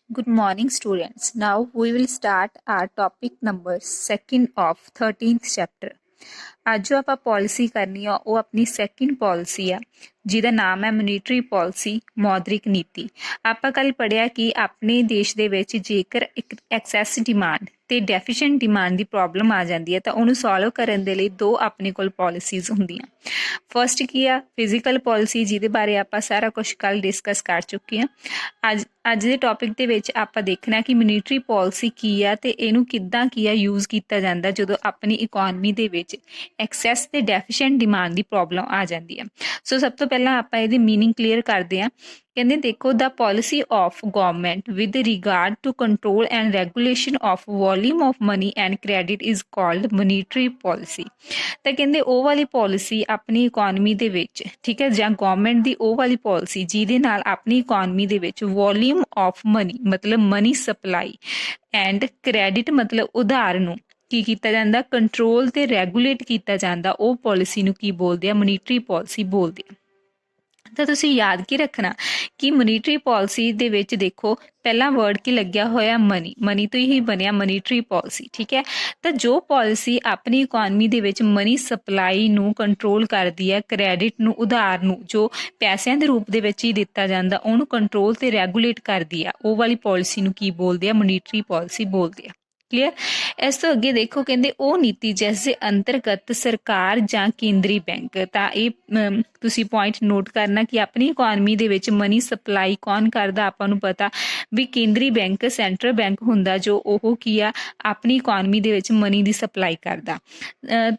Good morning, students. Now we will start our topic number 2nd of 13th chapter. ਅੱਜ ਜੋ ਆਪਾਂ policy ਕਰਨੀ ਆ ਉਹ ਆਪਣੀ ਸੈਕਿੰਡ ਪਾਲਿਸੀ ਆ ਜਿਹਦਾ ਨਾਮ ਹੈ ਮੋਨੀਟਰੀ ਪਾਲਿਸੀ ਮੌਦਰਿਕ ਨੀਤੀ। ਆਪਾਂ ਕੱਲ ਪੜ੍ਹਿਆ ਕਿ ਆਪਣੇ ਦੇਸ਼ ਦੇ ਵਿੱਚ ਜੇਕਰ ਇੱਕ ਐਕਸੈਸ ਡਿਮਾਂਡ ਤੇ ਡੈਫੀਸ਼ੀਐਂਟ ਡਿਮਾਂਡ ਦੀ ਪ੍ਰੋਬਲਮ ਆ ਜਾਂਦੀ ਹੈ ਤਾਂ ਉਹਨੂੰ ਸੋਲਵ ਕਰਨ ਦੇ ਲਈ ਦੋ ਆਪਣੇ ਕੋਲ ਪਾਲਿਸੀਜ਼ ਹੁੰਦੀਆਂ। ਫਸਟ ਕੀ ਆ ਫਿਜ਼ੀਕਲ ਪਾਲਿਸੀ, ਜਿਹਦੇ ਬਾਰੇ ਆਪਾਂ ਸਾਰਾ ਕੁਝ ਕੱਲ ਡਿਸਕਸ ਕਰ ਚੁੱਕੇ ਹਾਂ। ਅੱਜ ਦੇ ਟੌਪਿਕ ਦੇ ਵਿੱਚ ਆਪਾਂ ਦੇਖਣਾ ਕਿ ਮੋਨੀਟਰੀ ਪਾਲਿਸੀ ਕੀ ਆ ਤੇ ਇਹਨੂੰ ਕਿੱਦਾਂ ਕੀ ਆ ਯੂਜ਼ ਕੀਤਾ ਜਾਂਦਾ ਜਦੋਂ ਆਪਣੀ ਇਕਨੋਮੀ ਦੇ ਵਿੱਚ ਐਕਸੈਸ ਤੇ ਡੈਫੀਸ਼ੀਐਂਟ ਡਿਮਾਂਡ ਦੀ ਪ੍ਰੋਬਲਮ ਆ ਜਾਂਦੀ ਹੈ। ਸੋ ਸਭ ਤੋਂ ਪਹਿਲਾਂ ਆਪਾਂ ਇਹਦੀ ਮੀਨਿੰਗ ਕਲੀਅਰ ਕਰਦੇ ਹਾਂ। ਕਹਿੰਦੇ ਦੇਖੋ the policy of government with regard to control and regulation of volume of money and credit is called monetary policy. ਤਾਂ ਕਹਿੰਦੇ ਉਹ ਵਾਲੀ ਪਾਲਿਸੀ ਆਪਣੀ ਇਕਨੋਮੀ ਦੇ ਵਿੱਚ, ਠੀਕ ਹੈ, ਜਾਂ ਗਵਰਨਮੈਂਟ ਦੀ ਉਹ ਵਾਲੀ ਪਾਲਿਸੀ ਜਿਹਦੇ ਨਾਲ ਆਪਣੀ ਇਕਨੋਮੀ ਦੇ ਵਿੱਚ ਵੋਲਿਊਮ ਆਫ ਮਨੀ ਮਤਲਬ ਮਨੀ ਸਪਲਾਈ ਐਂਡ ਕ੍ਰੈਡਿਟ ਮਤਲਬ ਉਧਾਰ ਨੂੰ ਕੀ ਕੀਤਾ ਜਾਂਦਾ, ਕੰਟਰੋਲ ਤੇ ਰੈਗੂਲੇਟ ਕੀਤਾ ਜਾਂਦਾ, ਉਹ ਪਾਲਿਸੀ ਨੂੰ ਕੀ ਬੋਲਦੇ ਆ, ਮੋਨੀਟਰੀ ਪਾਲਿਸੀ ਬੋਲਦੇ ਆ। ਤਾਂ ਤੁਸੀਂ ਯਾਦ ਕੀ ਰੱਖਣਾ ਕਿ ਮੋਨੀਟਰੀ ਪਾਲਿਸੀ ਦੇ ਵਿੱਚ ਦੇਖੋ ਪਹਿਲਾ ਵਰਡ ਕੀ ਲੱਗਿਆ ਹੋਇਆ, ਮਨੀ ਤੋਂ ਹੀ ਬਣਿਆ ਮੋਨੀਟਰੀ ਪਾਲਿਸੀ, ਠੀਕ ਹੈ। ਤਾਂ ਜੋ ਪਾਲਿਸੀ ਆਪਣੀ ਇਕਨੋਮੀ ਦੇ ਵਿੱਚ ਮਨੀ ਸਪਲਾਈ ਨੂੰ ਕੰਟਰੋਲ ਕਰਦੀ ਹੈ, ਕ੍ਰੈਡਿਟ ਨੂੰ ਉਧਾਰ ਨੂੰ ਜੋ ਪੈਸਿਆਂ ਦੇ ਰੂਪ ਦੇ ਵਿੱਚ ਹੀ ਦਿੱਤਾ ਜਾਂਦਾ ਉਹਨੂੰ ਕੰਟਰੋਲ ਤੇ ਰੈਗੂਲੇਟ ਕਰਦੀ ਆ, ਉਹ ਵਾਲੀ ਪਾਲਿਸੀ ਨੂੰ ਕੀ ਬੋਲਦੇ ਆ, ਮੋਨੀਟਰੀ ਪਾਲਿਸੀ ਬੋਲਦੇ ਆ। ਕਲੀਅਰ। ਇਸ ਤੋਂ ਅੱਗੇ ਦੇਖੋ ਕਹਿੰਦੇ ਉਹ ਨੀਤੀ ਜਿਸ ਦੇ ਅੰਤਰਗਤ ਸਰਕਾਰ ਜਾਂ ਕੇਂਦਰੀ ਬੈਂਕ, ਤਾਂ ਇਹ ਤੁਸੀਂ ਪੁਆਇੰਟ ਨੋਟ ਕਰਨਾ ਕਿ ਆਪਣੀ ਇਕਨੋਮੀ ਦੇ ਵਿੱਚ ਮਨੀ ਸਪਲਾਈ ਕੌਣ ਕਰਦਾ, ਆਪਾਂ ਨੂੰ ਪਤਾ ਵੀ ਕੇਂਦਰੀ ਬੈਂਕ ਸੈਂਟਰਲ ਬੈਂਕ ਹੁੰਦਾ ਜੋ ਉਹ ਕੀ ਆ ਆਪਣੀ ਇਕਨੋਮੀ ਦੇ ਵਿੱਚ ਮਨੀ ਦੀ ਸਪਲਾਈ ਕਰਦਾ।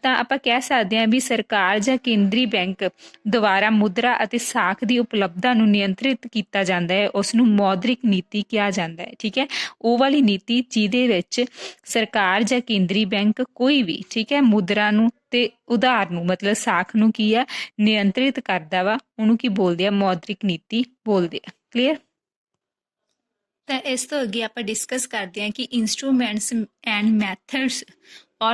ਤਾਂ ਆਪਾਂ ਕਹਿ ਸਕਦੇ ਹਾਂ ਵੀ ਸਰਕਾਰ ਜਾਂ ਕੇਂਦਰੀ ਬੈਂਕ ਦੁਆਰਾ ਮੁਦਰਾ ਅਤੇ ਸਾਖ ਦੀ ਉਪਲਬਧਤਾ ਨੂੰ ਨਿਯੰਤਰਿਤ ਕੀਤਾ ਜਾਂਦਾ ਹੈ, ਉਸ ਨੂੰ ਮੌਦਰਿਕ ਨੀਤੀ ਕਿਹਾ ਜਾਂਦਾ ਹੈ, ਠੀਕ ਹੈ। ਉਹ ਵਾਲੀ ਨੀਤੀ ਜਿਹਦੇ ਵਿੱਚ ਸਰਕਾਰ ਜਾਂ ਕੇਂਦਰੀ ਬੈਂਕ ਕੋਈ ਵੀ, ਠੀਕ ਹੈ, ਮੁਦਰਾ ਨੂੰ ਤੇ ਉਧਾਰ ਨੂੰ ਮਤਲਬ ਸਾਖ ਨੂੰ ਕੀ ਆ ਨਿਯੰਤਰਿਤ ਕਰਦਾ ਵਾ, ਉਹਨੂੰ ਕੀ ਬੋਲਦੇ ਆ, ਮੌਦਰਿਕ ਨੀਤੀ ਬੋਲਦੇ ਆ। ਕਲੀਅਰ। ਤਾਂ ਇਸ ਤੋਂ ਅੱਗੇ ਆਪਾਂ ਡਿਸਕਸ ਕਰਦੇ ਹਾਂ ਕਿ instruments and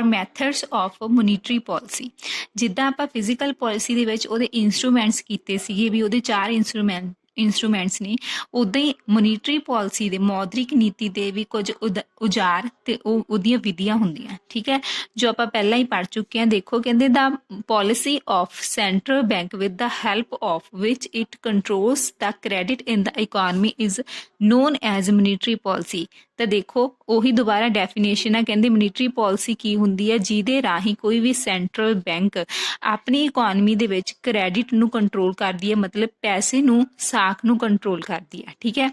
methods of monetary policy. ਜਿੱਦਾਂ ਆਪਾਂ ਫਿਜ਼ੀਕਲ ਪਾਲਿਸੀ ਦੇ ਵਿੱਚ ਉਹਦੇ ਇੰਸਟਰੂਮੈਂਟਸ ਕੀਤੇ ਸੀਗੇ ਵੀ ਉਹਦੇ 4 ਇੰਸਟਰੂਮੈਂਟਸ ਨੇ, ਉੱਦਾਂ ਹੀ ਮੋਨੀਟਰੀ ਪਾਲਿਸੀ ਦੇ ਮੌਦਰਿਕ ਨੀਤੀ ਦੇ ਵੀ ਕੁਝ ਔਜ਼ਾਰ ਤੇ ਉਹਦੀਆਂ ਵਿਧੀਆਂ ਹੁੰਦੀਆਂ, ਠੀਕ ਹੈ, ਜੋ ਆਪਾਂ ਪਹਿਲਾਂ ਹੀ ਪੜ੍ਹ ਚੁੱਕੇ ਹਾਂ। ਦੇਖੋ ਕਹਿੰਦੇ the policy of central bank with the help of which it controls the credit in the economy is known as monetary policy. ਤਾਂ ਦੇਖੋ ਉਹੀ ਦੁਬਾਰਾ ਡੈਫੀਨੇਸ਼ਨ ਆ, ਕਹਿੰਦੇ ਮੋਨੀਟਰੀ ਪਾਲਿਸੀ ਕੀ ਹੁੰਦੀ ਹੈ, ਜਿਹਦੇ ਰਾਹੀਂ ਕੋਈ ਵੀ ਸੈਂਟਰਲ ਬੈਂਕ ਆਪਣੀ ਇਕਨੋਮੀ ਦੇ ਵਿੱਚ ਕ੍ਰੈਡਿਟ ਨੂੰ ਕੰਟਰੋਲ ਕਰਦੀ ਹੈ, ਮਤਲਬ ਪੈਸੇ ਨੂੰ ਸਾਖ ਨੂੰ ਕੰਟਰੋਲ ਕਰਦੀ ਹੈ, ਠੀਕ ਹੈ।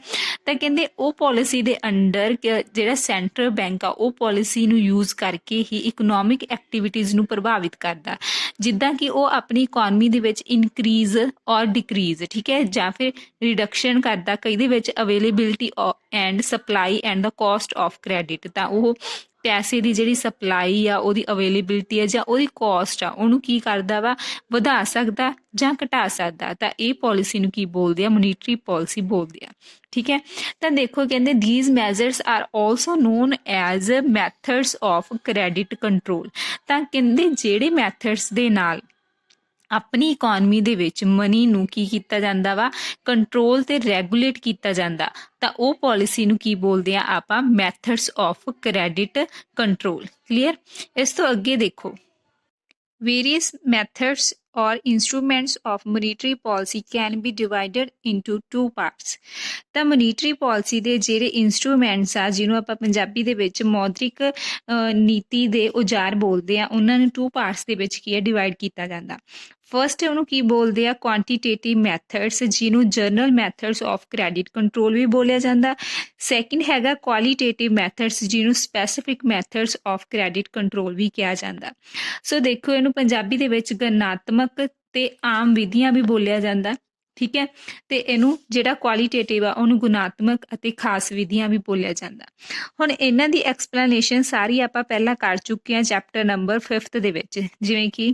ਤਾਂ ਕਹਿੰਦੇ ਉਹ ਪਾਲਿਸੀ ਦੇ ਅੰਡਰ ਜਿਹੜਾ ਸੈਂਟਰਲ ਬੈਂਕ ਆ ਉਹ ਪਾਲਿਸੀ ਨੂੰ ਯੂਜ਼ ਕਰਕੇ ਹੀ ਇਕਨੋਮਿਕ ਐਕਟੀਵਿਟੀਜ਼ ਨੂੰ ਪ੍ਰਭਾਵਿਤ ਕਰਦਾ, ਜਿੱਦਾਂ ਕਿ ਉਹ ਆਪਣੀ ਇਕਨੋਮੀ ਦੇ ਵਿੱਚ ਇਨਕਰੀਜ਼ ਔਰ ਡਿਕਰੀਜ਼, ਠੀਕ ਹੈ, ਜਾਂ ਫਿਰ ਰਿਡਕਸ਼ਨ ਕਰਦਾ ਕਈ ਦੇ ਵਿੱਚ availability and supply and the cost of credit. ਤਾਂ ਉਹ ਪੈਸੇ ਦੀ ਜਿਹੜੀ ਸਪਲਾਈ ਆ, ਉਹਦੀ ਅਵੇਲੇਬਿਲਿਟੀ ਹੈ ਜਾਂ ਉਹਦੀ ਕੋਸਟ ਆ, ਉਹਨੂੰ ਕੀ ਕਰਦਾ ਵਾ, ਵਧਾ ਸਕਦਾ ਜਾਂ ਘਟਾ ਸਕਦਾ। ਤਾਂ ਇਹ ਪਾਲਿਸੀ ਨੂੰ ਕੀ ਬੋਲਦੇ ਆ, ਮੋਨੀਟਰੀ ਪਾਲਿਸੀ ਬੋਲਦੇ ਆ, ਠੀਕ ਹੈ। ਤਾਂ ਦੇਖੋ ਕਹਿੰਦੇ these measures are also known as methods of credit control. ਤਾਂ ਕਹਿੰਦੇ ਜਿਹੜੇ ਮੈਥਡਸ ਦੇ ਨਾਲ ਆਪਣੀ ਇਕਨੋਮੀ ਦੇ ਵਿੱਚ ਮਨੀ ਨੂੰ ਕੀ ਕੀਤਾ ਜਾਂਦਾ ਵਾ, ਕੰਟਰੋਲ ਤੇ ਰੈਗੂਲੇਟ ਕੀਤਾ ਜਾਂਦਾ, ਤਾਂ ਉਹ ਪਾਲਿਸੀ ਨੂੰ ਕੀ ਬੋਲਦੇ ਆ ਆਪਾਂ, methods of credit control. Clear. ਇਸ ਤੋਂ ਅੱਗੇ ਦੇਖੋ various methods or instruments of monetary policy can be divided into 2 parts। ਤਾਂ ਮੋਨੀਟਰੀ ਪਾਲਿਸੀ ਦੇ ਜਿਹੜੇ ਇੰਸਟਰੂਮੈਂਟਸ ਆ, ਜਿਹਨੂੰ ਆਪਾਂ ਪੰਜਾਬੀ ਦੇ ਵਿੱਚ ਮੌਦਰਿਕ ਨੀਤੀ ਦੇ ਔਜ਼ਾਰ ਬੋਲਦੇ ਆ, ਉਹਨਾਂ ਨੂੰ 2 ਪਾਰਟਸ ਦੇ ਵਿੱਚ ਕੀ ਹੈ ਡਿਵਾਈਡ ਕੀਤਾ ਜਾਂਦਾ। ਫਸਟ ਉਹਨੂੰ ਕੀ ਬੋਲਦੇ ਆ, ਕੁਆਂਟੀਟੇਟਿਵ ਮੈਥਡਸ, ਜਿਹਨੂੰ general methods of credit control ਵੀ ਬੋਲਿਆ ਜਾਂਦਾ। ਸੈਕਿੰਡ ਹੈਗਾ ਕੁਆਲੀਟੇਟਿਵ ਮੈਥਡਸ, ਜਿਹਨੂੰ specific methods of credit control ਵੀ ਕਿਹਾ ਜਾਂਦਾ। ਸੋ ਦੇਖੋ ਇਹਨੂੰ ਪੰਜਾਬੀ ਦੇ ਵਿੱਚ ਗਣਨਾਤਮਕ ਤੇ ਆਮ ਵਿਧੀਆਂ ਵੀ ਬੋਲਿਆ ਜਾਂਦਾ, ਠੀਕ ਹੈ, ਤੇ ਇਹਨੂੰ ਜਿਹੜਾ ਕੁਆਲੀਟੇਟਿਵ ਆ ਉਹਨੂੰ ਗੁਣਾਤਮਕ ਅਤੇ ਖਾਸ ਵਿਧੀਆਂ ਵੀ ਬੋਲਿਆ ਜਾਂਦਾ। ਹੁਣ ਇਹਨਾਂ ਦੀ ਐਕਸਪਲੇਨੇਸ਼ਨ ਸਾਰੀ ਆਪਾਂ ਪਹਿਲਾਂ ਕਰ ਚੁੱਕੇ ਹਾਂ ਚੈਪਟਰ ਨੰਬਰ 5th ਦੇ ਵਿੱਚ, ਜਿਵੇਂ ਕਿ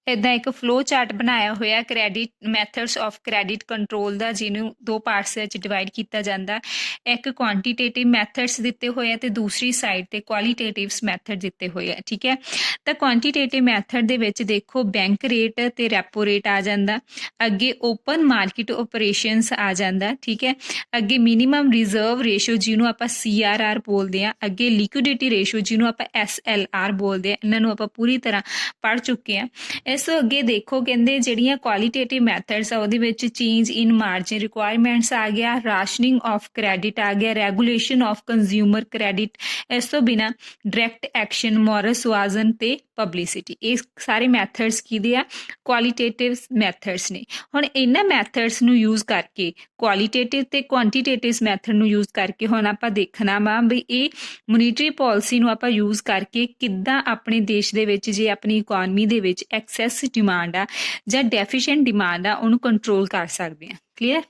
ਇੱਦਾਂ ਇੱਕ ਫਲੋ ਚਾਰਟ ਬਣਾਇਆ ਹੋਇਆ credit methods of credit control ਦਾ, ਜਿਹਨੂੰ ਦੋ ਪਾਰਟਸ ਵਿੱਚ ਡਿਵਾਈਡ ਕੀਤਾ ਜਾਂਦਾ। ਇੱਕ ਕੁਆਂਟੀਟੇਟਿਵ ਮੈਥਡਸ ਦਿੱਤੇ ਹੋਏ ਆ ਤੇ ਦੂਸਰੀ ਸਾਈਡ ਤੇ ਕੁਆਲੀਟੇਟਿਵਸ ਮੈਥਡ ਦਿੱਤੇ ਹੋਏ ਆ। ਠੀਕ ਹੈ, ਤਾਂ ਕੁਆਂਟੀਟੇਟਿਵ ਮੈਥਡ ਦੇ ਵਿੱਚ ਦੇਖੋ ਬੈਂਕ ਰੇਟ ਤੇ ਰੈਪੋ ਰੇਟ ਆ ਜਾਂਦਾ, ਅੱਗੇ ਓਪਨ ਮਾਰਕੀਟ ਓਪਰੇਸ਼ਨਸ ਆ ਜਾਂਦਾ। ਠੀਕ ਹੈ, ਅੱਗੇ ਮਿਨੀਮਮ ਰਿਜ਼ਰਵ ਰੇਸ਼ੋ ਜਿਹਨੂੰ ਆਪਾਂ CRR ਬੋਲਦੇ ਆ, ਅੱਗੇ ਲਿਕੁਇਡਿਟੀ ਰੇਸ਼ੋ ਜਿਹਨੂੰ ਆਪਾਂ SLR ਬੋਲਦੇ ਆ। ਇਹਨਾਂ ਨੂੰ ਆਪਾਂ ਪੂਰੀ ਤਰ੍ਹਾਂ ਪੜ੍ਹ ਚੁੱਕੇ ਆ। ਇਸ ਤੋਂ ਅੱਗੇ ਦੇਖੋ ਕਹਿੰਦੇ ਜਿਹੜੀਆਂ ਕੁਆਲੀਟੇਟਿਵ ਮੈਥਡਸ ਆ ਉਹਦੇ ਵਿੱਚ ਚੇਂਜ ਇਨ ਮਾਰਜਿਨ ਰਿਕੁਆਇਰਮੈਂਟਸ ਆ ਗਿਆ, ਰਾਸ਼ਨਿੰਗ ਆਫ ਕ੍ਰੈਡਿਟ ਆ ਗਿਆ, ਰੈਗੂਲੇਸ਼ਨ ਆਫ ਕੰਜ਼ਿਊਮਰ ਕ੍ਰੈਡਿਟ, ਇਸ ਤੋਂ ਬਿਨਾਂ ਡਾਇਰੈਕਟ ਐਕਸ਼ਨ, ਮੋਰਲ ਸੁਆਜ਼ਨ ਤੇ ਪਬਲਿਸਿਟੀ। ਇਹ ਸਾਰੇ ਮੈਥਡਸ ਕਿਹਦੇ ਆ? ਕੁਆਲੀਟੇਟਿਵ ਮੈਥਡਸ ਨੇ। ਹੁਣ ਇਹਨਾਂ ਮੈਥਡਸ ਨੂੰ ਯੂਜ਼ ਕਰਕੇ ਕੁਆਲੀਟੇਟਿਵ ਤੇ ਕੁਆਂਟੀਟੇਟਿਵ ਮੈਥਡ ਨੂੰ ਯੂਜ਼ ਕਰਕੇ ਹੁਣ ਆਪਾਂ ਦੇਖਣਾ ਵਾ ਵੀ ਇਹ ਮੋਨੀਟਰੀ ਪਾਲਿਸੀ ਨੂੰ ਆਪਾਂ ਯੂਜ਼ ਕਰਕੇ ਕਿੱਦਾਂ ਆਪਣੇ ਦੇਸ਼ ਦੇ ਵਿੱਚ ਜੇ ਆਪਣੀ ਇਕੋਨਮੀ ਦੇ ਵਿੱਚ ਐਕਸੈਸ ਡਿਮਾਂਡ ਆ ਜਾਂ ਡੈਫੀਸ਼ੀਐਂਟ ਡਿਮਾਂਡ ਆ ਉਹਨੂੰ ਕੰਟਰੋਲ ਕਰ ਸਕਦੇ ਆ। ਕਲੀਅਰ?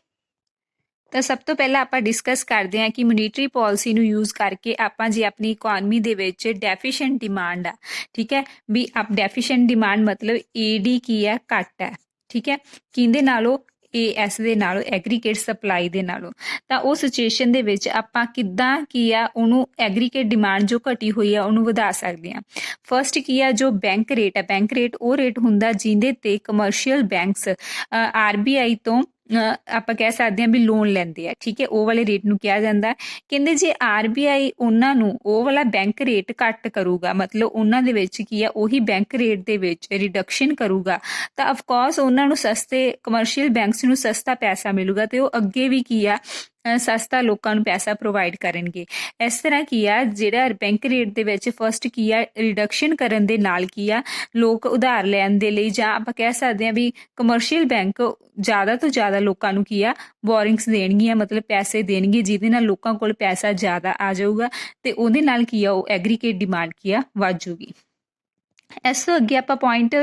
ਤਾਂ ਸਭ ਤੋਂ ਪਹਿਲਾਂ ਆਪਾਂ ਡਿਸਕਸ ਕਰਦੇ ਹਾਂ ਕਿ ਮੋਨੀਟਰੀ ਪਾਲਿਸੀ ਨੂੰ ਯੂਜ਼ ਕਰਕੇ ਆਪਾਂ ਜੇ ਆਪਣੀ ਇਕੋਨਮੀ ਦੇ ਵਿੱਚ ਡੈਫੀਸ਼ੀਐਂਟ ਡਿਮਾਂਡ ਆ, ਠੀਕ ਹੈ, ਵੀ ਆਪ ਡੈਫੀਸ਼ੀਐਂਟ ਡਿਮਾਂਡ ਮਤਲਬ AD ਕੀ ਹੈ? ਘੱਟ ਹੈ। ਠੀਕ ਹੈ, ਕਿਹਦੇ ਨਾਲੋਂ? AS ਦੇ ਨਾਲੋਂ, ਐਗਰੀਗੇਟ ਸਪਲਾਈ ਦੇ ਨਾਲੋਂ। ਤਾਂ ਉਹ ਸਿਚੁਏਸ਼ਨ ਦੇ ਵਿੱਚ ਆਪਾਂ ਕਿੱਦਾਂ ਕੀ ਆ ਉਹਨੂੰ ਐਗਰੀਗੇਟ ਡਿਮਾਂਡ ਜੋ ਘਟੀ ਹੋਈ ਆ ਉਹਨੂੰ ਵਧਾ ਸਕਦੇ ਹਾਂ। ਫਸਟ ਕੀ ਆ? ਜੋ ਬੈਂਕ ਰੇਟ ਹੈ, ਬੈਂਕ ਰੇਟ ਉਹ ਰੇਟ ਹੁੰਦਾ ਜਿਹਦੇ ਤੇ ਕਮਰਸ਼ੀਅਲ ਬੈਂਕਸ RBI ਤੋਂ ਆਪਾਂ ਕਹਿ ਸਕਦੇ ਹਾਂ ਵੀ ਲੋਨ ਲੈਂਦੇ ਆ। ਠੀਕ ਹੈ, ਉਹ ਵਾਲੇ ਰੇਟ ਨੂੰ ਕਿਹਾ ਜਾਂਦਾ। ਕਹਿੰਦੇ ਜੇ RBI ਉਹਨਾਂ ਨੂੰ ਉਹ ਵਾਲਾ ਬੈਂਕ ਰੇਟ ਘੱਟ ਕਰੂਗਾ, ਮਤਲਬ ਉਹਨਾਂ ਦੇ ਵਿੱਚ ਕੀ ਆ ਉਹੀ ਬੈਂਕ ਰੇਟ ਦੇ ਵਿੱਚ ਰਿਡਕਸ਼ਨ ਕਰੂਗਾ, ਤਾਂ ਅਫਕੋਰਸ ਉਹਨਾਂ ਨੂੰ ਸਸਤੇ ਕਮਰਸ਼ੀਅਲ ਬੈਂਕਸ ਨੂੰ ਸਸਤਾ ਪੈਸਾ ਮਿਲੂਗਾ ਤੇ ਉਹ ਅੱਗੇ ਵੀ ਕੀ ਆ ਸਸਤਾ ਲੋਕਾਂ ਨੂੰ ਪੈਸਾ ਪ੍ਰੋਵਾਈਡ ਕਰਨਗੇ। ਇਸ ਤਰ੍ਹਾਂ ਕੀ ਆ ਜਿਹੜਾ ਬੈਂਕ ਰੇਟ ਦੇ ਵਿੱਚ ਫਸਟ ਕੀ ਆ ਰਿਡਕਸ਼ਨ ਕਰਨ ਦੇ ਨਾਲ ਕੀ ਆ ਲੋਕ ਉਧਾਰ ਲੈਣ ਦੇ ਲਈ ਜਾਂ ਆਪਾਂ ਕਹਿ ਸਕਦੇ ਹਾਂ ਵੀ ਕਮਰਸ਼ੀਅਲ ਬੈਂਕ ਜ਼ਿਆਦਾ ਤੋਂ ਜ਼ਿਆਦਾ ਲੋਕਾਂ ਨੂੰ ਕੀ ਆ ਬੋਰਿੰਗਸ ਦੇਣਗੀਆਂ, ਮਤਲਬ ਪੈਸੇ ਦੇਣਗੇ, ਜਿਹਦੇ ਨਾਲ ਲੋਕਾਂ ਕੋਲ ਪੈਸਾ ਜ਼ਿਆਦਾ ਆ ਜਾਊਗਾ ਤੇ ਉਹਦੇ ਨਾਲ ਕੀ ਆ ਉਹ ਐਗਰੀਗੇਟ ਡਿਮਾਂਡ ਕੀ ਆ ਵੱਧ ਜੂਗੀ। ਇਸ ਤੋਂ ਅੱਗੇ ਆਪਾਂ ਪੁਆਇੰਟ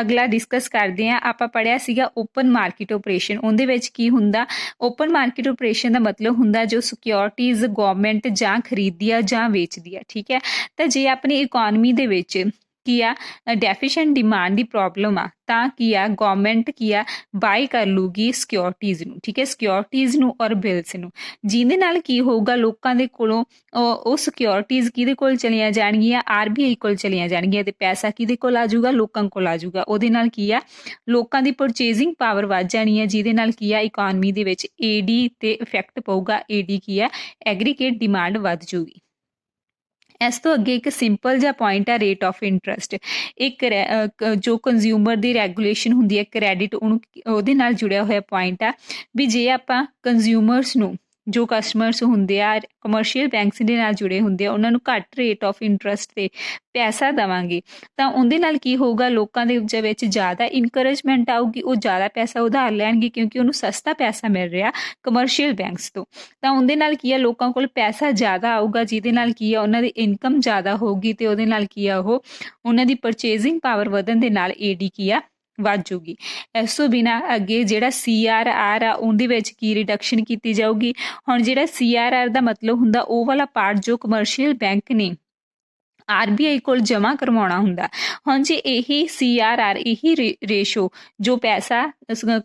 ਅਗਲਾ ਡਿਸਕਸ ਕਰਦੇ ਹਾਂ। ਆਪਾਂ ਪੜ੍ਹਿਆ ਸੀਗਾ ਓਪਨ ਮਾਰਕੀਟ ਓਪਰੇਸ਼ਨ। ਉਹਦੇ ਵਿੱਚ ਕੀ ਹੁੰਦਾ? ਓਪਨ ਮਾਰਕੀਟ ਓਪਰੇਸ਼ਨ ਦਾ ਮਤਲਬ ਹੁੰਦਾ ਜੋ ਸਿਕਿਉਰਿਟੀਜ਼ ਗਵਰਨਮੈਂਟ ਜਾਂ ਖਰੀਦਦੀ ਆ ਜਾਂ ਵੇਚਦੀ ਆ। ਠੀਕ ਹੈ, ਤਾਂ ਜੇ ਆਪਣੀ ਇਕੋਨਮੀ ਦੇ ਵਿੱਚ ਕੀ ਆ ਡੈਫੀਸ਼ੀਐਂਟ ਡਿਮਾਂਡ ਦੀ ਪ੍ਰੋਬਲਮ ਆ ਤਾਂ ਕੀ ਆ ਗਵਰਨਮੈਂਟ ਕੀ ਆ ਬਾਈ ਕਰ ਲੂਗੀ ਸਿਕਿਉਰਿਟੀਜ਼ ਨੂੰ। ਠੀਕ ਹੈ, ਸਿਕਿਉਰਿਟੀਜ਼ ਨੂੰ ਔਰ ਬਿਲਸ ਨੂੰ, ਜਿਹਦੇ ਨਾਲ ਕੀ ਹੋਊਗਾ ਲੋਕਾਂ ਦੇ ਕੋਲੋਂ ਉਹ ਸਿਕਿਉਰਿਟੀਜ਼ ਕਿਹਦੇ ਕੋਲ ਚਲੀਆਂ ਜਾਣਗੀਆਂ? RBI ਕੋਲ ਚਲੀਆਂ ਜਾਣਗੀਆਂ ਤੇ ਪੈਸਾ ਕਿਹਦੇ ਕੋਲ ਆ ਜਾਊਗਾ? ਲੋਕਾਂ ਕੋਲ ਆ ਜਾਊਗਾ। ਉਹਦੇ ਨਾਲ ਕੀ ਆ ਲੋਕਾਂ ਦੀ ਪਰਚੇਜ਼ਿੰਗ ਪਾਵਰ ਵੱਧ ਜਾਣੀ ਹੈ, ਜਿਹਦੇ ਨਾਲ ਕੀ ਆ ਇਕੋਨਮੀ ਦੇ ਵਿੱਚ AD ਤੇ ਇਫੈਕਟ ਪਊਗਾ। AD ਕੀ ਆ ਐਗਰੀਗੇਟ ਡਿਮਾਂਡ ਵੱਧ ਜੂਗੀ। ਇਸ ਤੋਂ ਅੱਗੇ ਇੱਕ ਸਿੰਪਲ ਜਿਹਾ ਪੁਆਇੰਟ ਆ ਰੇਟ ਆਫ ਇੰਟਰਸਟ। ਇੱਕ ਜੋ ਕੰਜ਼ਿਊਮਰ ਦੀ ਰੈਗੂਲੇਸ਼ਨ ਹੁੰਦੀ ਹੈ ਕ੍ਰੈਡਿਟ, ਉਹਨੂੰ ਉਹਦੇ ਨਾਲ ਜੁੜਿਆ ਹੋਇਆ ਪੁਆਇੰਟ ਆ ਵੀ ਜੇ ਆਪਾਂ ਕੰਜ਼ਿਊਮਰਸ ਨੂੰ ਜੋ ਕਸਟਮਰਸ ਹੁੰਦੇ ਆ ਕਮਰਸ਼ੀਅਲ ਬੈਂਕਸ ਦੇ ਨਾਲ ਜੁੜੇ ਹੁੰਦੇ ਆ ਉਹਨਾਂ ਨੂੰ ਘੱਟ ਰੇਟ ਆਫ ਇੰਟਰਸਟ ਤੇ ਪੈਸਾ ਦੇਵਾਂਗੇ ਤਾਂ ਉਹਦੇ ਨਾਲ ਕੀ ਹੋਊਗਾ ਲੋਕਾਂ ਦੇ ਵਿੱਚ ਜ਼ਿਆਦਾ ਇਨਕਰੇਜਮੈਂਟ ਆਊਗੀ, ਉਹ ਜ਼ਿਆਦਾ ਪੈਸਾ ਉਧਾਰ ਲੈਣਗੇ ਕਿਉਂਕਿ ਉਹਨੂੰ ਸਸਤਾ ਪੈਸਾ ਮਿਲ ਰਿਹਾ ਕਮਰਸ਼ੀਅਲ ਬੈਂਕਸ ਤੋਂ। ਤਾਂ ਉਹਦੇ ਨਾਲ ਕੀ ਆ ਲੋਕਾਂ ਕੋਲ ਪੈਸਾ ਜ਼ਿਆਦਾ ਆਊਗਾ, ਜਿਹਦੇ ਨਾਲ ਕੀ ਆ ਉਹਨਾਂ ਦੀ ਇਨਕਮ ਜ਼ਿਆਦਾ ਹੋਊਗੀ ਤੇ ਉਹਦੇ ਨਾਲ ਕੀ ਆ ਉਹਨਾਂ ਦੀ ਪਰਚੇਜ਼ਿੰਗ ਪਾਵਰ ਵਧਣ ਦੇ ਨਾਲ AD ਕੀ ਆ ਵੱਧ ਜੂਗੀ। ਇਸ ਤੋਂ ਬਿਨਾਂ ਅੱਗੇ ਜਿਹੜਾ CRR ਆ ਉਹਦੇ ਵਿੱਚ ਕੀ ਰਿਡਕਸ਼ਨ ਕੀਤੀ ਜਾਊਗੀ। ਹੁਣ ਜਿਹੜਾ CRR ਦਾ ਮਤਲਬ ਹੁੰਦਾ ਉਹ ਵਾਲਾ ਪਾਰਟ ਜੋ ਕਮਰਸ਼ੀਅਲ ਬੈਂਕ ਨੇ RBI ਕੋਲ ਜਮ੍ਹਾਂ ਕਰਵਾਉਣਾ ਹੁੰਦਾ। ਹੁਣ ਜੇ ਇਹੀ CRR ਇਹੀ ਰੇਸ਼ੋ ਜੋ ਪੈਸਾ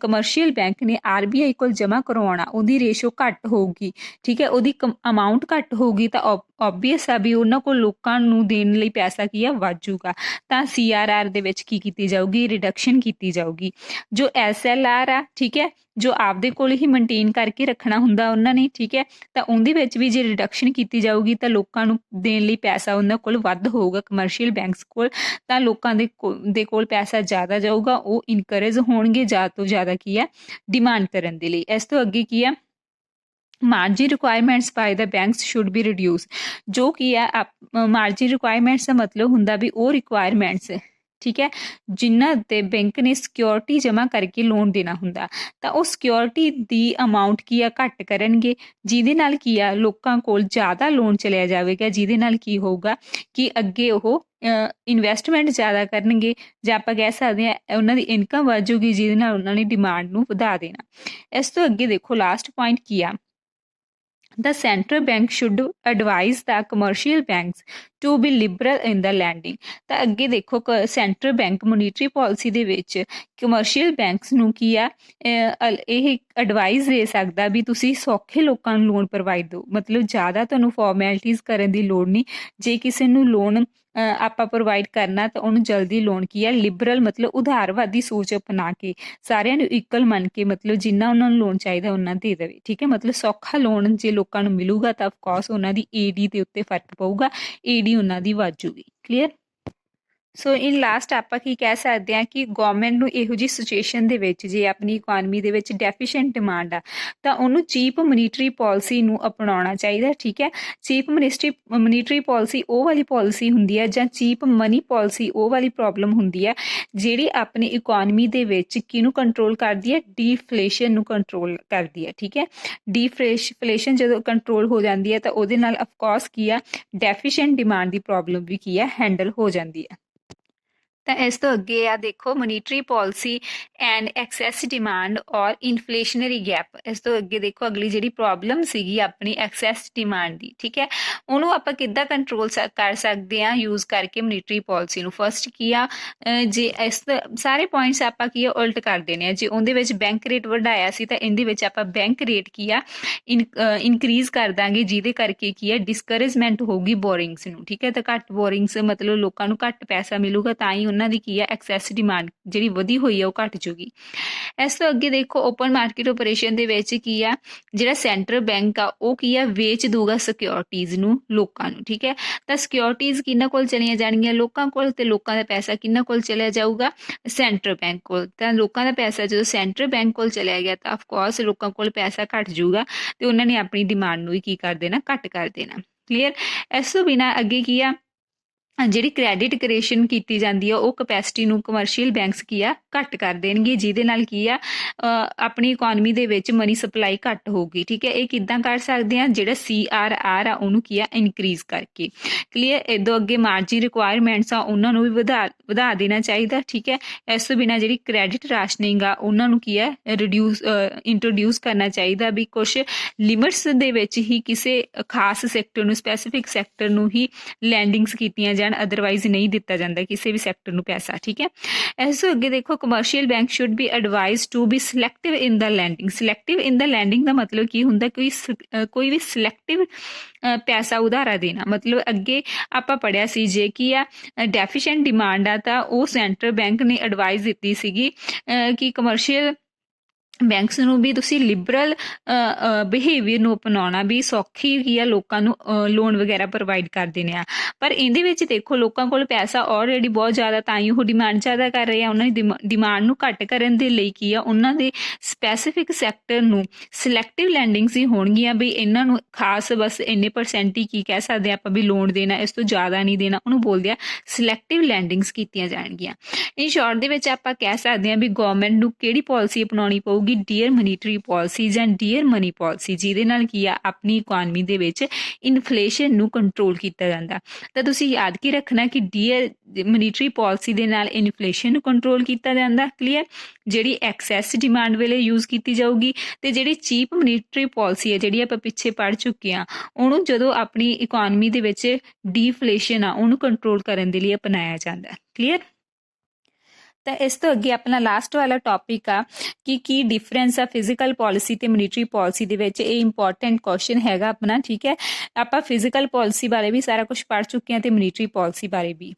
ਕਮਰਸ਼ੀਅਲ ਬੈਂਕ ਨੇ RBI ਕੋਲ ਜਮ੍ਹਾਂ ਕਰਵਾਉਣਾ ਉਹਦੀ ਰੇਸ਼ੋ ਘੱਟ ਹੋਊਗੀ, ਠੀਕ ਹੈ, ਉਹਦੀ ਅਮਾਊਂਟ ਘੱਟ ਹੋਊਗੀ ਤਾਂ ਓਬਵੀਅਸ ਆ ਵੀ ਉਹਨਾਂ ਕੋਲ ਲੋਕਾਂ ਨੂੰ ਦੇਣ ਲਈ ਪੈਸਾ ਕੀ ਆ ਵੱਧ ਜੂਗਾ। ਤਾਂ CRR ਦੇ ਵਿੱਚ ਕੀ ਕੀਤੀ ਜਾਊਗੀ? ਰਿਡਕਸ਼ਨ ਕੀਤੀ ਜਾਊਗੀ। ਜੋ SLR ਆ, ਠੀਕ ਹੈ, ਜੋ ਆਪਦੇ ਕੋਲ ਹੀ ਮੇਨਟੇਨ ਕਰਕੇ ਰੱਖਣਾ ਹੁੰਦਾ ਉਹਨਾਂ ਨੇ, ਠੀਕ ਹੈ, ਤਾਂ ਉਹਦੇ ਵਿੱਚ ਵੀ ਜੇ ਰਿਡਕਸ਼ਨ ਕੀਤੀ ਜਾਊਗੀ ਤਾਂ ਲੋਕਾਂ ਨੂੰ ਦੇਣ ਲਈ ਪੈਸਾ ਉਹਨਾਂ ਕੋਲ ਵੱਧ ਹੋਊਗਾ ਕਮਰਸ਼ੀਅਲ ਬੈਂਕਸ ਕੋਲ, ਤਾਂ ਲੋਕਾਂ ਦੇ ਕੋਲ ਪੈਸਾ ਜ਼ਿਆਦਾ ਜਾਊਗਾ, ਉਹ ਇਨਕਰੇਜ ਹੋਣਗੇ ਜ਼ਿਆਦਾ ਤੋਂ ਜ਼ਿਆਦਾ ਕੀ ਆ ਡਿਮਾਂਡ ਕਰਨ ਦੇ ਲਈ। ਇਸ ਤੋਂ ਅੱਗੇ ਕੀ ਆ margin requirements by the banks should be reduce. ਜੋ ਕੀ ਆ ਮਾਰਜਿਨ ਰਿਕੁਆਇਰਮੈਂਟਸ ਦਾ ਮਤਲਬ ਹੁੰਦਾ ਵੀ ਉਹ ਰਿਕੁਆਇਰਮੈਂਟਸ, ਠੀਕ ਹੈ, ਜਿਨ੍ਹਾਂ ਤੇ ਬੈਂਕ ਨੇ ਸਿਕਿਉਰਿਟੀ ਜਮ੍ਹਾਂ ਕਰਕੇ ਲੋਨ ਦੇਣਾ ਹੁੰਦਾ ਤਾਂ ਉਹ ਸਿਕਿਉਰਿਟੀ ਦੀ ਅਮਾਊਂਟ ਕੀ ਆ ਘੱਟ ਕਰਨਗੇ, ਜਿਹਦੇ ਨਾਲ ਕੀ ਆ ਲੋਕਾਂ ਕੋਲ ਜ਼ਿਆਦਾ ਲੋਨ ਚਲਿਆ ਜਾਵੇਗਾ, ਜਿਹਦੇ ਨਾਲ ਕੀ ਹੋਊਗਾ ਕਿ ਅੱਗੇ ਉਹ ਇਨਵੈਸਟਮੈਂਟ ਜ਼ਿਆਦਾ ਕਰਨਗੇ ਜਾਂ ਆਪਾਂ ਕਹਿ ਸਕਦੇ ਹਾਂ ਉਹਨਾਂ ਦੀ ਇਨਕਮ ਵੱਧ ਜੂਗੀ, ਜਿਹਦੇ ਨਾਲ ਉਹਨਾਂ ਨੇ ਡਿਮਾਂਡ ਨੂੰ ਵਧਾ ਦੇਣਾ। ਇਸ ਤੋਂ ਅੱਗੇ ਦੇਖੋ ਲਾਸਟ ਪੁਆਇੰਟ ਕੀ ਆ The central bank should advise the commercial banks to be liberal in the lending। ਤਾਂ ਅੱਗੇ ਦੇਖੋ ਸੈਂਟਰਲ ਬੈਂਕ ਮੋਨੀਟਰੀ ਪਾਲਿਸੀ ਦੇ ਵਿੱਚ ਕਮਰਸ਼ੀਅਲ ਬੈਂਕਸ ਨੂੰ ਕੀ ਆ ਇਹ ਐਡਵਾਈਸ ਦੇ ਸਕਦਾ ਵੀ ਤੁਸੀਂ ਸੌਖੇ ਲੋਕਾਂ ਨੂੰ ਲੋਨ ਪ੍ਰੋਵਾਈਡ ਦਿਓ, ਮਤਲਬ ਜ਼ਿਆਦਾ ਤੁਹਾਨੂੰ ਫਾਰਮੈਲਿਟੀਜ਼ ਕਰਨ ਦੀ ਲੋੜ ਨਹੀਂ। ਜੇ ਕਿਸੇ ਨੂੰ ਲੋਨ ਆਪਾਂ ਪ੍ਰੋਵਾਈਡ ਕਰਨਾ ਤਾਂ ਉਹਨੂੰ ਜਲਦੀ ਲੋਨ ਕੀ ਆ ਲਿਬਰਲ ਮਤਲਬ ਉਧਾਰਵਾਦੀ ਸੋਚ ਅਪਣਾ ਕੇ ਸਾਰਿਆਂ ਨੂੰ ਇਕੁਅਲ ਮੰਨ ਕੇ ਮਤਲਬ ਜਿੰਨਾ ਉਹਨਾਂ ਨੂੰ ਲੋਨ ਚਾਹੀਦਾ ਉਹਨਾਂ ਦੇ ਦੇਵੇ। ਠੀਕ ਹੈ, ਮਤਲਬ ਸੌਖਾ ਲੋਨ ਜੇ ਲੋਕਾਂ ਨੂੰ ਮਿਲੂਗਾ ਤਾਂ ਅਫਕੋਰਸ ਉਹਨਾਂ ਦੀ ਏਡੀ ਦੇ ਉੱਤੇ ਫਰਕ ਪਊਗਾ, ਏਡੀ ਉਹਨਾਂ ਦੀ ਵੱਧ ਜੂਗੀ। ਕਲੀਅਰ। ਸੋ ਇਨ ਲਾਸਟ ਆਪਾਂ ਕੀ ਕਹਿ ਸਕਦੇ ਹਾਂ ਕਿ ਗਵਰਨਮੈਂਟ ਨੂੰ ਇਹੋ ਜਿਹੀ ਸਿਚੁਏਸ਼ਨ ਦੇ ਵਿੱਚ ਜੇ ਆਪਣੀ ਇਕੋਨਮੀ ਦੇ ਵਿੱਚ ਡੈਫੀਸ਼ੀਐਂਟ ਡਿਮਾਂਡ ਆ ਤਾਂ ਉਹਨੂੰ ਚੀਪ ਮੋਨੀਟਰੀ ਪਾਲਿਸੀ ਨੂੰ ਅਪਣਾਉਣਾ ਚਾਹੀਦਾ। ਠੀਕ ਹੈ, ਚੀਪ ਮੋਨੀਟਰੀ ਪਾਲਿਸੀ ਉਹ ਵਾਲੀ ਪਾਲਿਸੀ ਹੁੰਦੀ ਹੈ ਜਾਂ ਚੀਪ ਮਨੀ ਪਾਲਿਸੀ ਉਹ ਵਾਲੀ ਪ੍ਰੋਬਲਮ ਹੁੰਦੀ ਹੈ ਜਿਹੜੀ ਆਪਣੀ ਇਕੋਨਮੀ ਦੇ ਵਿੱਚ ਕਿਹਨੂੰ ਕੰਟਰੋਲ ਕਰਦੀ ਹੈ, ਡੀਫਲੇਸ਼ਨ ਨੂੰ ਕੰਟਰੋਲ ਕਰਦੀ ਹੈ। ਠੀਕ ਹੈ, ਡੀਫਲੇਸ਼ਨ ਜਦੋਂ ਕੰਟਰੋਲ ਹੋ ਜਾਂਦੀ ਹੈ ਤਾਂ ਉਹਦੇ ਨਾਲ ਅਫਕੋਰਸ ਕੀ ਆ ਡੈਫੀਸ਼ੀਐਂਟ ਡਿਮਾਂਡ ਦੀ ਪ੍ਰੋਬਲਮ ਵੀ ਕੀ ਆ ਹੈਂਡਲ ਹੋ ਜਾਂਦੀ ਹੈ। ਤਾਂ ਇਸ ਤੋਂ ਅੱਗੇ ਆ ਦੇਖੋ monetary policy and excess demand ਔਰ ਇਨਫਲੇਸ਼ਨਰੀ ਗੈਪ। ਇਸ ਤੋਂ ਅੱਗੇ ਦੇਖੋ ਅਗਲੀ ਜਿਹੜੀ ਪ੍ਰੋਬਲਮ ਸੀਗੀ ਆਪਣੀ ਐਕਸੈਸ ਡਿਮਾਂਡ ਦੀ। ਠੀਕ ਹੈ, ਉਹਨੂੰ ਆਪਾਂ ਕਿੱਦਾਂ ਕੰਟਰੋਲ ਕਰ ਸਕਦੇ ਹਾਂ ਯੂਜ਼ ਕਰਕੇ ਮੋਨੀਟਰੀ ਪਾਲਿਸੀ ਨੂੰ। ਫਸਟ ਕੀ ਆ ਜੇ ਇਸ ਸਾਰੇ ਪੁਆਇੰਟਸ ਆਪਾਂ ਕੀ ਆ ਉਲਟ ਕਰ ਦੇਣੇ ਆ। ਜੇ ਉਹਦੇ ਵਿੱਚ ਬੈਂਕ ਰੇਟ ਵਧਾਇਆ ਸੀ ਤਾਂ ਇਹਦੇ ਵਿੱਚ ਆਪਾਂ ਬੈਂਕ ਰੇਟ ਕੀ ਆ ਇਨਕਰੀਜ਼ ਕਰ ਦਾਂਗੇ, ਜਿਹਦੇ ਕਰਕੇ ਕੀ ਆ ਡਿਸਕਰੇਜਮੈਂਟ ਹੋਊਗੀ ਬੋਰਿੰਗਸ ਨੂੰ। ਠੀਕ ਹੈ, ਤਾਂ ਘੱਟ ਬੋਰਿੰਗਸ ਮਤਲਬ ਲੋਕਾਂ ਨੂੰ ਘੱਟ ਪੈਸਾ ਮਿਲੂਗਾ ਤਾਂ ਹੀ ਉਹਨਾਂ ਦੀ ਕੀ ਆ ਐਕਸੈਸ ਡਿਮਾਂਡ ਜਿਹੜੀ ਵਧੀ ਹੋਈ ਆ ਉਹ ਘੱਟ ਜੂਗੀ। ਇਸ ਤੋਂ ਅੱਗੇ ਦੇਖੋ ਓਪਨ ਮਾਰਕੀਟ ਆਪਰੇਸ਼ਨ ਦੇ ਵਿੱਚ ਕੀ ਆ ਜਿਹੜਾ ਸੈਂਟਰਲ ਬੈਂਕ ਆ ਉਹ ਕੀ ਆ ਵੇਚ ਦੂਗਾ ਸਿਕਿਉਰਿਟੀਜ਼ ਨੂੰ ਲੋਕਾਂ ਨੂੰ। ਠੀਕ ਹੈ, ਤਾਂ ਸਿਕਿਉਰਿਟੀਜ਼ ਕਿਹਨਾਂ ਕੋਲ ਚਲੀਆਂ ਜਾਣਗੀਆਂ, ਲੋਕਾਂ ਕੋਲ, ਤੇ ਲੋਕਾਂ ਦਾ ਪੈਸਾ ਕਿਹਨਾਂ ਕੋਲ ਚਲਿਆ ਜਾਊਗਾ, ਸੈਂਟਰਲ ਬੈਂਕ ਕੋਲ। ਤਾਂ ਲੋਕਾਂ ਦਾ ਪੈਸਾ ਜਦੋਂ ਸੈਂਟਰਲ ਬੈਂਕ ਕੋਲ ਚਲਿਆ ਗਿਆ ਤਾਂ ਆਫਕੋਰਸ ਲੋਕਾਂ ਕੋਲ ਪੈਸਾ ਘੱਟ ਜੂਗਾ ਤੇ ਉਹਨਾਂ ਨੇ ਆਪਣੀ ਡਿਮਾਂਡ ਨੂੰ ਵੀ ਕੀ ਕਰ ਦੇਣਾ, ਘੱਟ ਕਰ ਦੇਣਾ। ਕਲੀਅਰ। ਇਸ ਤੋਂ ਬਿਨਾਂ ਅੱਗੇ ਕੀ ਆ ਜਿਹੜੀ ਕ੍ਰੈਡਿਟ ਕ੍ਰੀਏਸ਼ਨ ਕੀਤੀ ਜਾਂਦੀ ਆ ਉਹ ਕਪੈਸਿਟੀ ਨੂੰ ਕਮਰਸ਼ੀਅਲ ਬੈਂਕਸ ਕੀ ਆ ਘੱਟ ਕਰ ਦੇਣਗੇ, ਜਿਹਦੇ ਨਾਲ ਕੀ ਆ ਆਪਣੀ ਇਕੋਨਮੀ ਦੇ ਵਿੱਚ ਮਨੀ ਸਪਲਾਈ ਘੱਟ ਹੋਊਗੀ। ਠੀਕ ਹੈ, ਇਹ ਕਿੱਦਾਂ ਕਰ ਸਕਦੇ ਆ, ਜਿਹੜਾ CRR ਆ ਉਹਨੂੰ ਕੀ ਆ ਇਨਕਰੀਜ਼ ਕਰਕੇ। ਕਲੀਅਰ। ਇਦੋਂ ਅੱਗੇ ਮਾਰਜਿਨ ਰਿਕੁਆਇਰਮੈਂਟਸ ਆ ਉਹਨਾਂ ਨੂੰ ਵੀ ਵਧਾ ਦੇਣਾ ਚਾਹੀਦਾ। ਠੀਕ ਹੈ, ਇਸ ਤੋਂ ਬਿਨਾਂ ਜਿਹੜੀ ਕ੍ਰੈਡਿਟ ਰਾਸ਼ਨਿੰਗ ਆ ਉਹਨਾਂ ਨੂੰ ਕੀ ਆ ਇੰਟਰੋਡਿਊਸ ਕਰਨਾ ਚਾਹੀਦਾ ਵੀ ਕੁਛ ਲਿਮਿਟਸ ਦੇ ਵਿੱਚ ਹੀ ਕਿਸੇ ਖਾਸ ਸੈਕਟਰ ਨੂੰ, ਸਪੈਸੀਫਿਕ ਸੈਕਟਰ ਨੂੰ ਹੀ ਲੈਂਡਿੰਗਸ ਕੀਤੀਆਂ ਜਾਣ, ਅਦਰਵਾਈਜ਼ ਨਹੀਂ ਦਿੱਤਾ ਜਾਂਦਾ ਕਿਸੇ ਵੀ ਸੈਕਟਰ ਨੂੰ ਪੈਸਾ। ਠੀਕ ਹੈ, ਇਸ ਤੋਂ ਅੱਗੇ ਦੇਖੋ commercial bank should be advise to be selective in the lending. Selective in the lending ਦਾ ਮਤਲਬ ਕੀ ਹੁੰਦਾ, ਕੋਈ ਵੀ ਸਿਲੈਕਟਿਵ ਪੈਸਾ ਉਧਾਰਾ ਦੇਣਾ। ਮਤਲਬ ਅੱਗੇ ਆਪਾਂ ਪੜ੍ਹਿਆ ਸੀ ਜੇ ਕੀ ਆ ਡੈਫੀਸ਼ੀਐਂਟ ਡਿਮਾਂਡ ਆ ਤਾਂ ਉਹ ਸੈਂਟਰਲ ਬੈਂਕ ਨੇ ਐਡਵਾਈਜ਼ ਦਿੱਤੀ ਸੀਗੀ ਕਿ ਕਮਰਸ਼ੀਅਲ ਬੈਂਕਸ ਨੂੰ ਵੀ ਤੁਸੀਂ ਲਿਬਰਲ ਬਿਹੇਵੀਅਰ ਨੂੰ ਅਪਣਾਉਣਾ, ਵੀ ਸੌਖੀ ਕੀ ਆ ਲੋਕਾਂ ਨੂੰ ਲੋਨ ਵਗੈਰਾ ਪ੍ਰੋਵਾਈਡ ਕਰ ਦੇਣੇ ਆ। ਪਰ ਇਹਦੇ ਵਿੱਚ ਦੇਖੋ ਲੋਕਾਂ ਕੋਲ ਪੈਸਾ ਆਲਰੇਡੀ ਬਹੁਤ ਜ਼ਿਆਦਾ ਤਾਂ ਹੀ ਉਹ ਡਿਮਾਂਡ ਜ਼ਿਆਦਾ ਕਰ ਰਹੇ ਆ। ਉਹਨਾਂ ਦੀ ਡਿਮਾਂਡ ਨੂੰ ਘੱਟ ਕਰਨ ਦੇ ਲਈ ਕੀ ਆ ਉਹਨਾਂ ਦੇ ਸਪੈਸੀਫਿਕ ਸੈਕਟਰ ਨੂੰ ਸਿਲੈਕਟਿਵ ਲੈਂਡਿੰਗਸ ਹੀ ਹੋਣਗੀਆਂ ਵੀ ਇਹਨਾਂ ਨੂੰ ਖਾਸ ਬਸ ਇੰਨੇ % ਹੀ ਕੀ ਕਹਿ ਸਕਦੇ ਆਪਾਂ ਵੀ ਲੋਨ ਦੇਣਾ, ਇਸ ਤੋਂ ਜ਼ਿਆਦਾ ਨਹੀਂ ਦੇਣਾ, ਉਹਨੂੰ ਬੋਲਦੇ ਆ ਸਿਲੈਕਟਿਵ ਲੈਂਡਿੰਗਸ ਕੀਤੀਆਂ ਜਾਣਗੀਆਂ। ਇਨ ਸ਼ਾਰਟ ਦੇ ਵਿੱਚ ਆਪਾਂ ਕਹਿ ਸਕਦੇ ਹਾਂ ਵੀ ਗਵਰਨਮੈਂਟ ਨੂੰ ਕਿਹੜੀ ਪਾਲਿਸੀ ਅਪਣਾਉਣੀ ਪਊਗੀ, ਡੀਅਰ ਮੋਨੀਟਰੀ ਪਾਲਿਸੀ ਜਾਂ ਡੀਅਰ ਮਨੀ ਪਾਲਿਸੀ, ਜਿਹਦੇ ਨਾਲ ਕੀ ਆ ਆਪਣੀ ਇਕੋਨਮੀ ਦੇ ਵਿੱਚ ਇਨਫਲੇਸ਼ਨ ਨੂੰ ਕੰਟਰੋਲ ਕੀਤਾ ਜਾਂਦਾ। ਤਾਂ ਤੁਸੀਂ ਯਾਦ ਕੀ ਰੱਖਣਾ ਕਿ ਡੀਅਰ ਮੋਨੀਟਰੀ ਪਾਲਿਸੀ ਦੇ ਨਾਲ ਇਨਫਲੇਸ਼ਨ ਨੂੰ ਕੰਟਰੋਲ ਕੀਤਾ ਜਾਂਦਾ। ਕਲੀਅਰ। ਜਿਹੜੀ ਐਕਸੈਸ ਡਿਮਾਂਡ ਵੇਲੇ ਯੂਜ਼ ਕੀਤੀ ਜਾਊਗੀ ਤੇ ਜਿਹੜੀ ਚੀਪ ਮੋਨੀਟਰੀ ਪਾਲਿਸੀ ਹੈ ਜਿਹੜੀ ਆਪਾਂ ਪਿੱਛੇ ਪੜ੍ਹ ਚੁੱਕੇ ਹਾਂ ਉਹਨੂੰ ਜਦੋਂ ਆਪਣੀ ਇਕੋਨਮੀ ਦੇ ਵਿੱਚ ਡੀਫਲੇਸ਼ਨ ਆ ਉਹਨੂੰ ਕੰਟਰੋਲ ਕਰਨ ਦੇ ਲਈ ਅਪਣਾਇਆ ਜਾਂਦਾ। ਕਲੀਅਰ। ਤਾਂ ਇਸ ਤੋਂ ਅੱਗੇ ਆਪਣਾ ਲਾਸਟ ਵਾਲਾ ਟੌਪਿਕ ਆ ਕਿ ਕੀ ਡਿਫਰੈਂਸ ਆ ਫਿਜ਼ੀਕਲ ਪਾਲਿਸੀ ਤੇ ਮੋਨੀਟਰੀ ਪਾਲਿਸੀ ਦੇ ਵਿੱਚ। ਇਹ ਇੰਪੋਰਟੈਂਟ ਕੁਐਸਚਨ ਹੈਗਾ ਆਪਣਾ। ਠੀਕ ਹੈ, ਆਪਾਂ ਫਿਜ਼ੀਕਲ ਪਾਲਿਸੀ ਬਾਰੇ ਵੀ ਸਾਰਾ ਕੁਝ ਪੜ੍ਹ ਚੁੱਕੇ ਹਾਂ ਤੇ ਮੋਨੀਟਰੀ ਪਾਲਿਸੀ ਬਾਰੇ ਵੀ।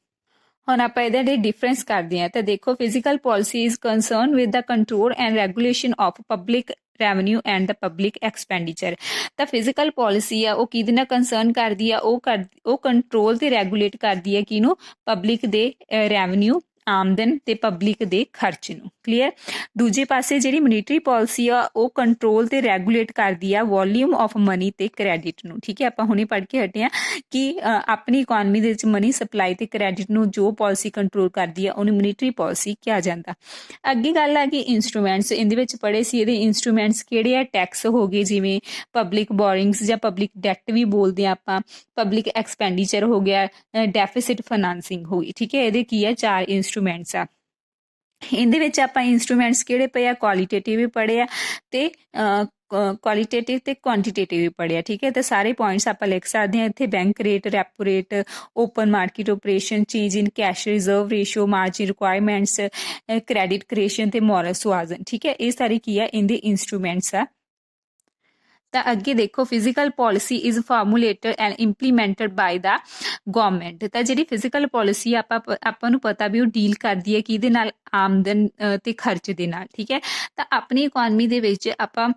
ਹੁਣ ਆਪਾਂ ਇਹਦੇ ਦੇ ਡਿਫਰੈਂਸ ਕਰਦੇ ਹਾਂ। ਤਾਂ ਦੇਖੋ physical policy is concern with the control and regulation of public revenue and the public expenditure. ਤਾਂ ਫਿਜ਼ੀਕਲ ਪਾਲਿਸੀ ਆ ਉਹ ਕਿਹਦੇ ਨਾਲ ਕੰਸਰਨ ਕਰਦੀ ਆ, ਉਹ ਕੰਟਰੋਲ ਤੇ ਰੈਗੂਲੇਟ ਕਰਦੀ ਹੈ ਕਿਹਨੂੰ, ਪਬਲਿਕ ਦੇ ਰੈਵਨਿਊ ਆਮਦਨ ਤੇ ਪਬਲਿਕ ਦੇ ਖਰਚ ਨੂੰ। ਕਲੀਅਰ। ਦੂਜੇ ਪਾਸੇ ਜਿਹੜੀ ਮੋਨੀਟਰੀ ਪਾਲਿਸੀ ਆ ਉਹ ਕੰਟਰੋਲ ਤੇ ਰੈਗੂਲੇਟ ਕਰਦੀ ਆ ਵੋਲਿਊਮ ਆਫ ਮਨੀ ਤੇ ਕ੍ਰੈਡਿਟ ਨੂੰ। ਠੀਕ ਹੈ, ਆਪਾਂ ਹੁਣੇ ਪੜ੍ਹ ਕੇ ਹਟੇ ਆ ਕਿ ਆਪਣੀ ਇਕੋਨਮੀ ਦੇ ਵਿੱਚ ਮਨੀ ਸਪਲਾਈ ਤੇ ਕ੍ਰੈਡਿਟ ਨੂੰ ਜੋ ਪਾਲਿਸੀ ਕੰਟਰੋਲ ਕਰਦੀ ਆ ਉਹਨੂੰ ਮੋਨੀਟਰੀ ਪਾਲਿਸੀ ਕਿਹਾ ਜਾਂਦਾ। ਅੱਗੇ ਗੱਲ ਆ ਕਿ ਇੰਸਟਰੂਮੈਂਟਸ, ਇਹਦੇ ਵਿੱਚ ਪੜ੍ਹੇ ਸੀ ਇਹਦੇ ਇੰਸਟਰੂਮੈਂਟਸ ਕਿਹੜੇ ਆ, ਟੈਕਸ ਹੋ ਗਏ ਜਿਵੇਂ ਪਬਲਿਕ ਬੋਰਿੰਗਸ ਜਾਂ ਪਬਲਿਕ ਡੈਟ ਵੀ ਬੋਲਦੇ ਆ ਆਪਾਂ, ਪਬਲਿਕ ਐਕਸਪੈਂਡੀਚਰ ਹੋ ਗਿਆ, ਡੈਫਿਸਿਟ ਫਾਈਨਾਂਸਿੰਗ ਹੋ ਗਈ। ਠੀਕ ਹੈ, ਇਹਦੇ ਕੀ ਆ 4 ਇੰਸਟਰੂਮੈਂਟਸ ਆ। ਇਹਦੇ ਵਿੱਚ ਆਪਾਂ ਇੰਸਟਰੂਮੈਂਟਸ ਕਿਹੜੇ ਪਏ ਆ, ਕੁਆਲੀਟੇਟਿਵ ਵੀ ਪੜ੍ਹੇ ਆ ਤੇ ਕੁਆਲੀਟੇਟਿਵ ਤੇ ਕੁਆਂਟੀਟੇਟਿਵ ਵੀ ਪੜ੍ਹਿਆ, ਠੀਕ ਹੈ। ਤੇ ਸਾਰੇ ਪੁਆਇੰਟਸ ਆਪਾਂ ਲਿਖ ਸਕਦੇ ਹਾਂ ਇੱਥੇ, bank rate, repo rate, open market operation, ਚੀਜ਼ in cash reserve ratio, margin requirements, credit creation ਤੇ ਮੋਰਲ ਸੁਆਜ਼ਨ, ਠੀਕ ਹੈ। ਇਹ ਸਾਰੇ ਕੀ ਆ, ਇਹਦੇ ਇੰਸਟਰੂਮੈਂਟਸ ਆ। ਤਾਂ ਅੱਗੇ ਦੇਖੋ, physical policy is formulated and implemented by the government. ਤਾਂ ਜਿਹੜੀ ਫਿਜ਼ੀਕਲ ਪੋਲਿਸੀ ਆਪਾਂ ਨੂੰ ਪਤਾ ਵੀ ਉਹ ਡੀਲ ਕਰਦੀ ਹੈ ਕਿਹਦੇ ਨਾਲ, ਆਮਦਨ ਤੇ ਖਰਚ ਦੇ ਨਾਲ, ਠੀਕ ਹੈ। ਤਾਂ ਆਪਣੀ ਇਕੋਨਮੀ ਦੇ ਵਿੱਚ ਆਪਾਂ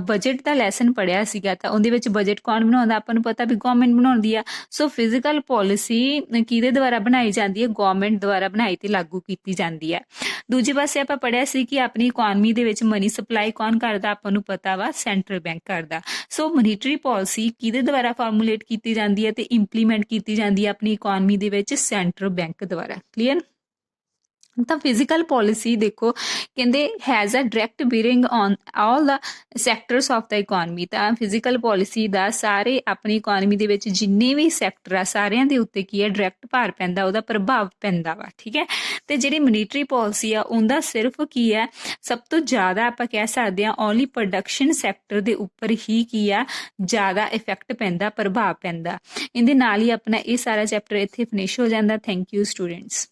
ਬਜਟ ਦਾ ਲੈਸਨ ਪੜ੍ਹਿਆ ਸੀਗਾ, ਤਾਂ ਉਹਦੇ ਵਿੱਚ ਬਜਟ ਕੌਣ ਬਣਾਉਂਦਾ, ਆਪਾਂ ਨੂੰ ਪਤਾ ਵੀ ਗਵਰਨਮੈਂਟ ਬਣਾਉਂਦੀ ਆ। ਸੋ ਫਿਜ਼ੀਕਲ ਪੋਲਿਸੀ ਕਿਹਦੇ ਦੁਆਰਾ ਬਣਾਈ ਜਾਂਦੀ ਹੈ, ਗਵਰਨਮੈਂਟ ਦੁਆਰਾ ਬਣਾਈ ਤੇ ਲਾਗੂ ਕੀਤੀ ਜਾਂਦੀ ਹੈ। ਦੂਜੇ ਪਾਸੇ ਆਪਾਂ ਪੜ੍ਹਿਆ ਸੀ ਕਿ ਆਪਣੀ ਇਕੋਨਮੀ ਦੇ ਵਿੱਚ ਮਨੀ ਸਪਲਾਈ ਕੌਣ ਕਰਦਾ, ਆਪਾਂ ਨੂੰ ਪਤਾ ਵਾ ਸੈਂਟਰਲ ਬੈਂਕ ਕਰਦਾ। ਸੋ ਮੋਨੀਟਰੀ ਪਾਲਿਸੀ ਕਿਹਦੇ ਦੁਆਰਾ ਫਾਰਮੂਲੇਟ ਕੀਤੀ ਜਾਂਦੀ ਹੈ ਤੇ ਇੰਪਲੀਮੈਂਟ ਕੀਤੀ ਜਾਂਦੀ ਹੈ ਆਪਣੀ ਇਕੋਨਮੀ ਦੇ ਵਿੱਚ, ਸੈਂਟਰਲ ਬੈਂਕ ਦੁਆਰਾ। ਕਲੀਅਰ। ਤਾਂ ਫਿਜ਼ੀਕਲ ਪੋਲਿਸੀ ਦੇਖੋ ਕਹਿੰਦੇ has a direct bearing on all the sectors of the economy. ਤਾਂ ਫਿਜ਼ੀਕਲ ਪੋਲਿਸੀ ਦਾ ਸਾਰੇ ਆਪਣੀ ਇਕੋਨਮੀ ਦੇ ਵਿੱਚ ਜਿੰਨੇ ਵੀ ਸੈਕਟਰ ਆ ਸਾਰਿਆਂ ਦੇ ਉੱਤੇ ਕੀ ਹੈ, ਡਾਇਰੈਕਟ ਭਾਰ ਪੈਂਦਾ, ਉਹਦਾ ਪ੍ਰਭਾਵ ਪੈਂਦਾ ਵਾ, ਠੀਕ ਹੈ। ਤੇ ਜਿਹੜੀ ਮੋਨੀਟਰੀ ਪਾਲਿਸੀ ਆ ਉਹਦਾ ਸਿਰਫ ਕੀ ਹੈ, ਸਭ ਤੋਂ ਜ਼ਿਆਦਾ ਆਪਾਂ ਕਹਿ ਸਕਦੇ ਹਾਂ ਓਨਲੀ ਪ੍ਰੋਡਕਸ਼ਨ ਸੈਕਟਰ ਦੇ ਉੱਪਰ ਹੀ ਕੀ ਆ, ਜ਼ਿਆਦਾ ਇਫੈਕਟ ਪੈਂਦਾ, ਪ੍ਰਭਾਵ ਪੈਂਦਾ। ਇਹਦੇ ਨਾਲ ਹੀ ਆਪਣਾ ਇਹ ਸਾਰਾ ਚੈਪਟਰ ਇੱਥੇ ਫਿਨਿਸ਼ ਹੋ ਜਾਂਦਾ। Thank you students.